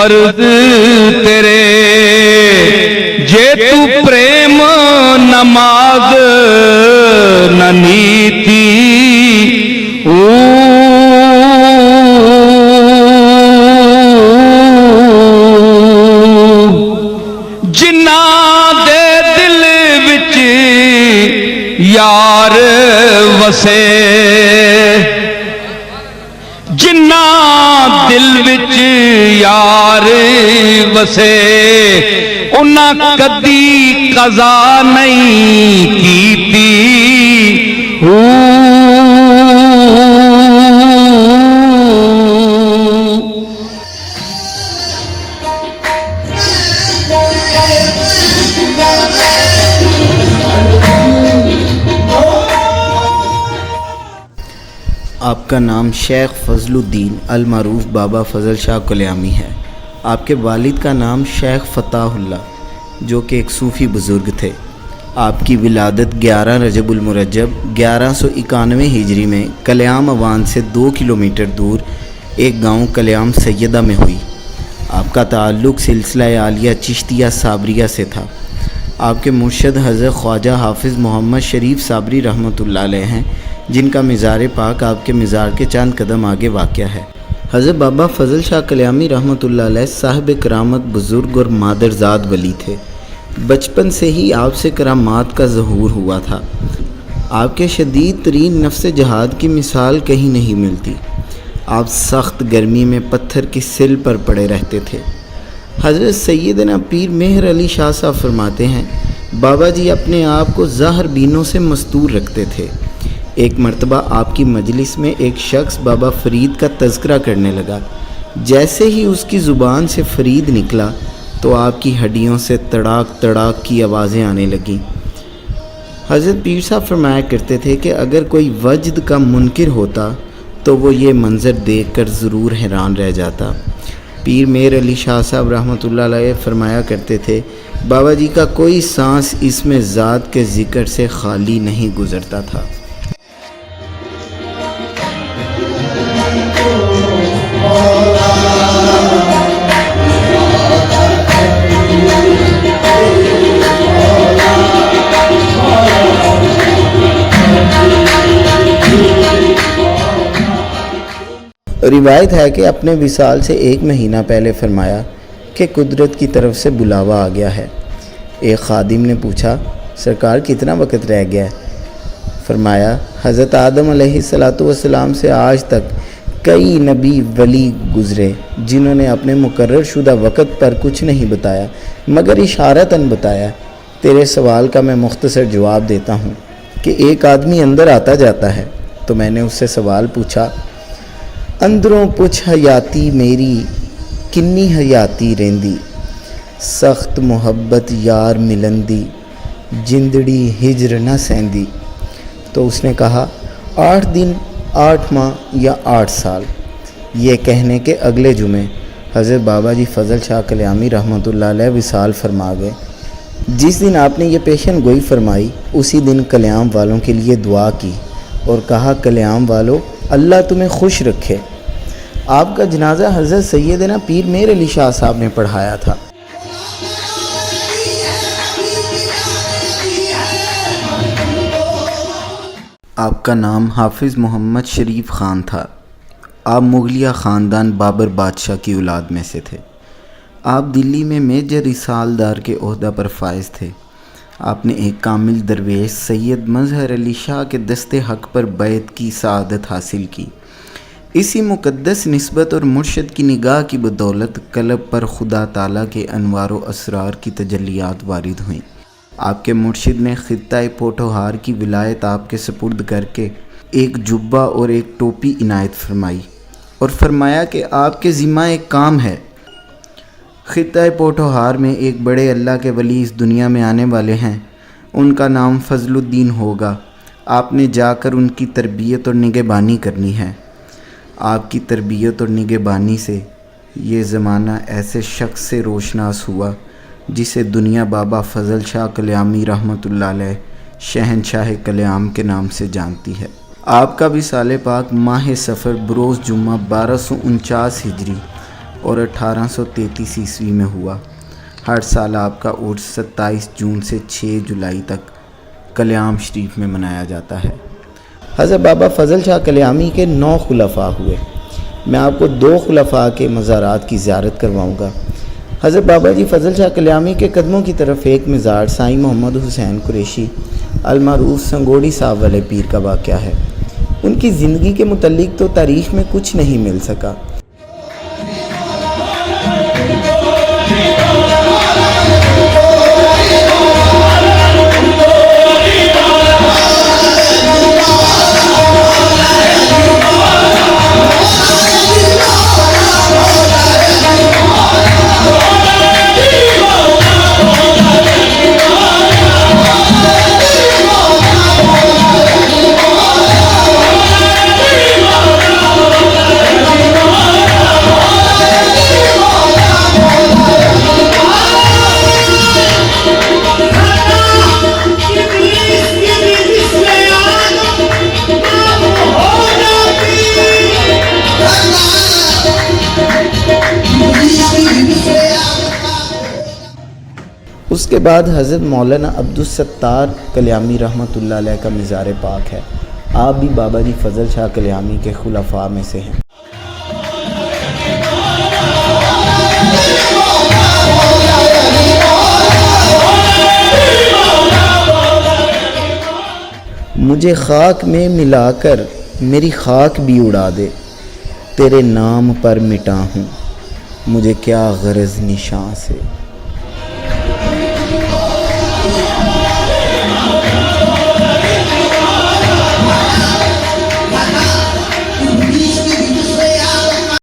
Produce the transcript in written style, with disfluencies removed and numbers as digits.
फर्ज तेरे, जे तू प्रेम नमाज न नीति जिन्ना दे दिल विच यार वसे, जिन्ना दिल विच यार वसे, उन्ना कदी कज़ा नहीं कीती। आपका नाम शेख फजलुद्दीन अल-मारूफ बाबा फजल शाह कल्यामी है। आपके वालिद का नाम शेख फ़ताहुल्लाह, जो कि एक सूफ़ी बुज़ुर्ग थे। आपकी विलादत 11 रजबुल मुरज्जब 1191 हिजरी में कल्याम अवान से 2 किलोमीटर दूर एक गांव कल्याम सैयदा में हुई। आपका ताल्लुक़ सिलसिला आलिया चिश्तिया साबरिया से था। आपके मुर्शद हज़रत ख्वाजा हाफिज़ मोहम्मद शरीफ साबरी रहमतुल्लाह अलैह हैं, जिनका मिज़ार पाक आपके मिज़ार के चंद कदम आगे वाक़या है। हज़रत बाबा फजल शाह कल्यामी रहमतुल्लाह अलैह साहिब करामत बुज़ुर्ग और मादरज़ाद वली थे। बचपन से ही आपसे करामात का ज़हूर हुआ था। आपके शदीद तरीन नफ्स जहाद की मिसाल कहीं नहीं मिलती। आप सख्त गर्मी में पत्थर की सिल पर पड़े रहते थे। हज़रत सैयदना पीर मेहर अली शाह साहब फरमाते हैं, बाबा जी अपने आप को ज़ाहर बीनों से मस्तूर रखते थे। एक मर्तबा आपकी मजलिस में एक शख्स बाबा फ़रीद का तज़किरा करने लगा। जैसे ही उसकी ज़ुबान से फ़रीद निकला तो आपकी हड्डियों से तड़ाक तड़ाक की आवाज़ें आने लगीं। हज़रत पीर साहब फरमाया करते थे कि अगर कोई वजद का मुनकिर होता तो वो ये मंज़र देखकर ज़रूर हैरान रह जाता। पीर मेहर अली शाह साहब रहमतुल्लाह अलैह फरमाया करते थे, बाबा जी का कोई सांस इसमें ज़ात के ज़िक्र से खाली नहीं गुज़रता था। रिवायत है कि अपने विसाल से 1 महीना पहले फरमाया कि कुदरत की तरफ से बुलावा आ गया है। एक खादिम ने पूछा, सरकार कितना वक़्त रह गया है? फरमाया, हज़रत आदम अलैहिस्सलातु वस्सलाम से आज तक कई नबी वली गुज़रे जिन्होंने अपने मुकर्रर शुदा वक़्त पर कुछ नहीं बताया मगर इशारतन बताया। तेरे सवाल का मैं मुख्तसर जवाब देता हूँ कि एक आदमी अंदर आता जाता है तो मैंने उससे सवाल पूछा, अंदरों पुछ हयाती मेरी किन्नी हयाती रेंदी, सख्त मुहब्बत यार मिलंदी जिंदड़ी हिजर न सैंदी। तो उसने कहा, 8 दिन 8 माह या 8 साल। ये कहने के अगले जुमे हज़रत बाबा जी फजल शाह कल्यामी रहमतुल्लाह अलैह विसाल फरमा गए। जिस दिन आपने ये पेशन गोई फरमाई उसी दिन कल्याम वालों के लिए दुआ की और कहा, कल्याम वालों अल्लाह तुम्हें खुश रखे। आपका जनाजा हज़रत सैयदना पीर मेहर अली शाह साहब ने पढ़ाया था। आपका नाम हाफिज़ मोहम्मद शरीफ ख़ान था। आप मुग़लिया ख़ानदान बाबर बादशाह की औलाद में से थे। आप दिल्ली में मेजर रिसालदार के ओहदा पर फाइज थे। आपने एक कामिल दरवेश सैयद मज़हर अली शाह के दस्ते हक़ पर बैत की सआदत हासिल की। इसी मुक़द्दस निस्बत और मुर्शद की निगाह की बदौलत क़ल्ब पर खुदा ताला के अनवार व असरार की तजल्लियात वारिद हुईं। आपके मुर्शिद ने ख़ित्ता पोठोहार की विलायत आपके सपुर्द करके एक जुब्बा और एक टोपी इनायत फरमाई और फरमाया कि आपके ज़िम्मा एक काम है। ख़ित्ता पोठोहार में एक बड़े अल्लाह के वली इस दुनिया में आने वाले हैं, उनका नाम फजलुद्दीन होगा। आपने जाकर उनकी तरबियत और निगहबानी करनी है। आपकी तरबियत और निगहबानी से ये ज़माना ऐसे शख्स से रोशनास हुआ जिसे दुनिया बाबा फजल शाह कल्यामी रहमतुल्लाह अलैह शहनशाह कल्याम के नाम से जानती है। आपका विसाल पाक माह सफ़र बरोज़ जुम्मा 1249 हिजरी اور 1833 عیسوی میں ہوا۔ ہر سال آپ کا عرس 27 جون سے 6 جولائی تک کلیام شریف میں منایا جاتا ہے۔ حضرت بابا فضل شاہ کلیامی کے 9 خلفاء ہوئے۔ میں آپ کو 2 خلفاء کے مزارات کی زیارت کرواؤں گا۔ حضرت بابا جی فضل شاہ کلیامی کے قدموں کی طرف ایک مزار سائیں محمد حسین قریشی المعروف سنگوڑی صاحب والے پیر کا واقعہ ہے۔ ان کی زندگی کے متعلق تو تاریخ میں کچھ نہیں مل سکا۔ اس کے بعد حضرت مولانا عبدالستار کلیامی رحمۃ اللہ علیہ کا مزار پاک ہے۔ آپ بھی بابا جی فضل شاہ کلیامی کے خلفاء میں سے ہیں۔ مجھے خاک میں ملا کر میری خاک بھی اڑا دے، تیرے نام پر مٹا ہوں، مجھے کیا غرض نشاں سے۔